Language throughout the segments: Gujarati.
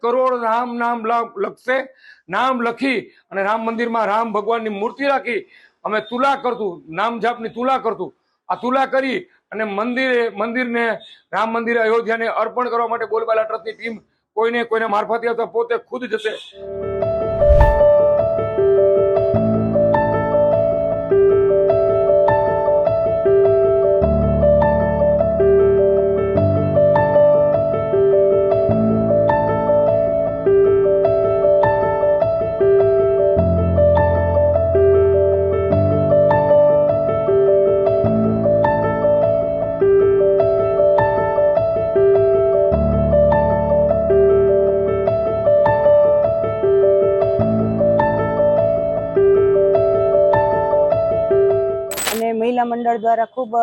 કરોડ રામ નામ લખશે। નામ લખી અને રામ મંદિરમાં રામ ભગવાનની મૂર્તિ રાખી અમે તુલા કરતું, નામ જાપની તુલા કરતું। આ તુલા કરી અને મંદિરને રામ મંદિર અયોધ્યાને અર્પણ કરવા માટે બોલબાલા ટ્રસ્ટની ટીમ કોઈને મારફતે આવતા પોતે ખુદ જશે। મહિલા મંડળ દ્વારા ખૂબ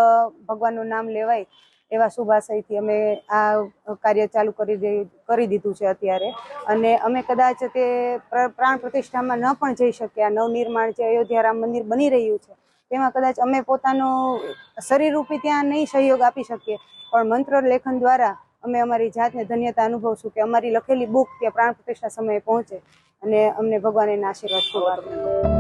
ભગવાનનું નામ લેવાય એવા શુભ આશયથી અમે આ કાર્ય ચાલુ કરી દીધું છે અત્યારે। અને અમે કદાચ તે પ્રાણ પ્રતિષ્ઠામાં ન પણ જઈ શક્યા, નવનિર્માણ જે અયોધ્યા રામ મંદિર બની રહ્યું છે તેમાં કદાચ અમે પોતાનું શરીરરૂપી ત્યાં નહીં સહયોગ આપી શકીએ, પણ મંત્ર લેખન દ્વારા અમે અમારી જાતને ધન્યતા અનુભવશું કે અમારી લખેલી બુક ત્યાં પ્રાણ પ્રતિષ્ઠા સમયે પહોંચે અને અમને ભગવાન એના આશીર્વાદ ખૂબ આપે।